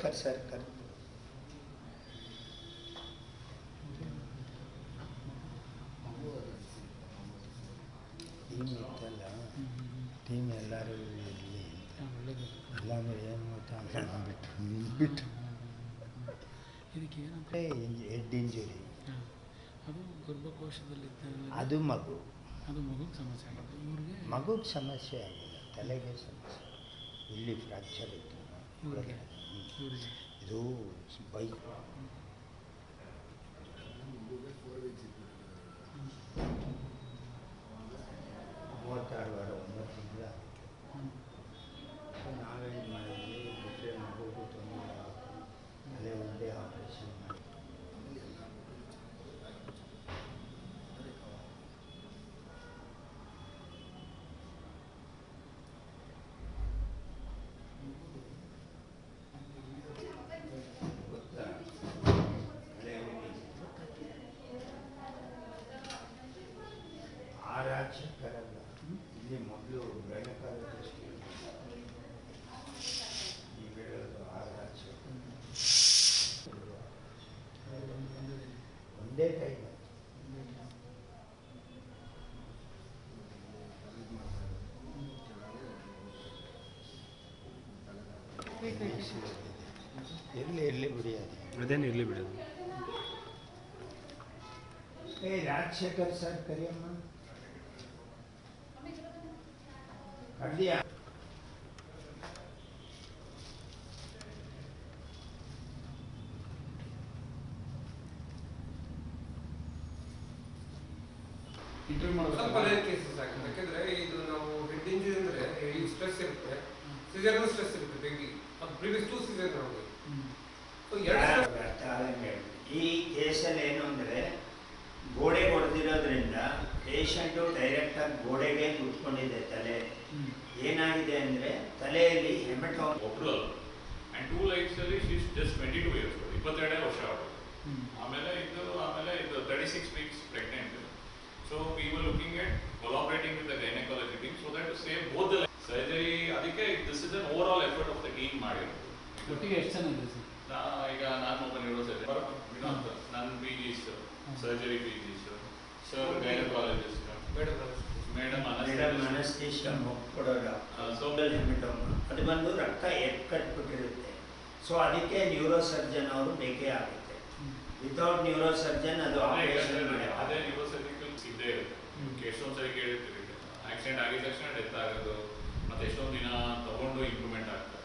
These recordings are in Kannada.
ರಾಜಶೇಖರ್ ಸರ್ ಕರೆದು ಟೀಮ್ ಇತ್ತಲ್ಲ, ಟೀಮ್ ಎಲ್ಲರೂ ಇರಲಿ ಅಂತ. ಇಲ್ಲಾಂದರೆ ಏನು ಗೊತ್ತಾ ಬಿಟ್ಟು ಇದಕ್ಕೆ ಏನಂತ ಹೆಡ್ ಇಂಜುರಿ, ಅದು ಗರ್ಭಕೋಶದಲ್ಲಿ ಅದು ಮಗು, ಅದು ಮಗುಗೆ ಸಮಸ್ಯೆ ಆಗಿದೆ. ಇವ್ರಿಗೆ ಮಗುಗೆ ಸಮಸ್ಯೆ ಆಗಿಲ್ಲ, ತಲೆಗೆ ಸಮಸ್ಯೆ. ಇಲ್ಲಿ ಫ್ರ್ಯಾಕ್ಚರ್ ಇತ್ತು. ಇದು ಬೈಕ್ 36 ವಾರ 9 ತಿಂಗಳು ನಾವೇನು ಮಾಡಿದ್ವಿ, ಬಿಟ್ಟರೆ ಮಗುಗೂ ತೊಂದರೆ ತಲೆ ಒಂದೇ ಆಪ್ರೇಷನ್ ಮಾಡಿ ರಾಜಶೇಖರಲ್ಲ. ಇಲ್ಲಿ ಮೊದಲು ಗೈನಕಾಲಜಿಸ್ಟ್ ನೀವು ಹೇಳೋದು ರಾಜಶೇಖರ್ ಒಂದೇ ಕೈ ಇರಲಿ ಬಿಡಿ, ಅದೇನು ಇರಲಿ ಬಿಡೋದು. ರಾಜಶೇಖರ್ ಸರ್ ಕರಿಯಮ್ಮ ಕಡ್ದಿಯಾ? ಸ್ವಲ್ಪ ರೇರ್ ಕೇಸಸ್ ಆಗುತ್ತೆ. ಯಾಕಂದ್ರೆ ಇದು ನಾವು ಹೆಡ್ ಇಂಜರಿ ಅಂದ್ರೆ ಈ ಸ್ಟ್ರೆಸ್ ಇರುತ್ತೆ, ಸಿಜರ್ನು ಸ್ಟ್ರೆಸ್ ಇರುತ್ತೆ ಬೇಬಿ. ಅದು ಪ್ರೀವಿಯಸ್ 2 ಸೀಸರ್ ನಾವು ಈ ಕೇಸಲ್ಲಿ ಏನು ಅಂದರೆ ಗೋಡೆ ಹೊಡೆದಿರೋದ್ರಿಂದ ಪೇಷಂಟು ಡೈರೆಕ್ಟಾಗಿ ಗೋಡೆಗೆ ಕುತ್ಕೊಂಡಿದೆ ತಲೆ. ಏನಾಗಿದೆ ಅಂದರೆ ತಲೆಯಲ್ಲಿ ಹೆಮಟೋಮ್ ಒಬ್ರು ಆ್ಯಂಡ್ 2 ಲೈಫ್ಸಲ್ಲಿ ಶೀಸ್ ಜಸ್ಟ್ 22 ಇಯರ್ಸ್, 22 ವರ್ಷ ಆಗೋದು. ಆಮೇಲೆ ಇದು 36 weeks pregnant. So we were looking at collaborating with the gynaecology team so that to save both the surgery. ಅದಕ್ಕೆ this is an overall effort of the team ಮಾಡಿರೋದು. ಒಟ್ಟಿಗೆ ಎಷ್ಟು ಜನ ಇದೆ ಸರ್? ಈಗ ನಾನು ಒಬ್ಬ ನ್ಯೂರೋ ಸರ್ಜನ್, ವಿನೋದ್ ನನ್ನ P G surgery P G sir gynaecologist, madam anaesthesia ಕೊಡೋದು. ಹೆಮಟೋಮ್ ಅದು ಬಂದು ರಕ್ತ ಕಟ್ಬಿಟ್ಟಿರುತ್ತೆ. ಸೊ ಅದಕ್ಕೆ ನ್ಯೂರೋ ಸರ್ಜನ್ ಅವರು ಬೇಕೇ ಆಗುತ್ತೆ. ವಿತೌಟ್ ನ್ಯೂರೋ ಸರ್ಜನ್ ಅದು ಆಪರೇಷನ್ ಅದೇ ನ್ಯೂರೋ ಸರ್ಜಿಕಲ್ ಇದ್ದೇ ಇರುತ್ತೆ. ಎಷ್ಟೊಂದು ಸರಿ ಕೇಳಿರ್ತೀವಿ, ಆಕ್ಸಿಡೆಂಟ್ ಆಗಿದ ತಕ್ಷಣ ಡೆತ್ ಆಗೋದು, ಮತ್ತು ಎಷ್ಟೊಂದು ದಿನ ತಗೊಂಡು ಇಂಪ್ರೂವ್ಮೆಂಟ್ ಆಗ್ತದೆ.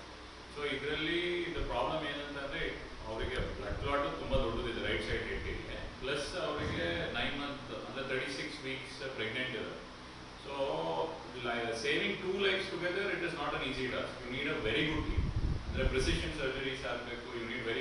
ಸೊ ಇದರಲ್ಲಿ ದ ಪ್ರಾಬ್ಲಮ್ ಏನಂತಂದರೆ ಅವರಿಗೆ ಬ್ಲಡ್ ಕ್ಲಾಟ್ ತುಂಬ ದೊಡ್ಡದಿದೆ ರೈಟ್ ಸೈಡ್ ಹೆಡ್ಗೆ, ಪ್ಲಸ್ ಅವರಿಗೆ 9 ಮಂತ್ ಅಂದರೆ 36 ವೀಕ್ಸ್ ಪ್ರೆಗ್ನೆಂಟ್ ಇದೆ. So saving 2 lives together it is not an easy task. You need a very good team. ಅಂದರೆ ಪ್ರಿಸಿಷನ್ ಸರ್ಜರೀಸ್ ಆಗಬೇಕು, ಯು ನೀಡ್ ವೆರಿ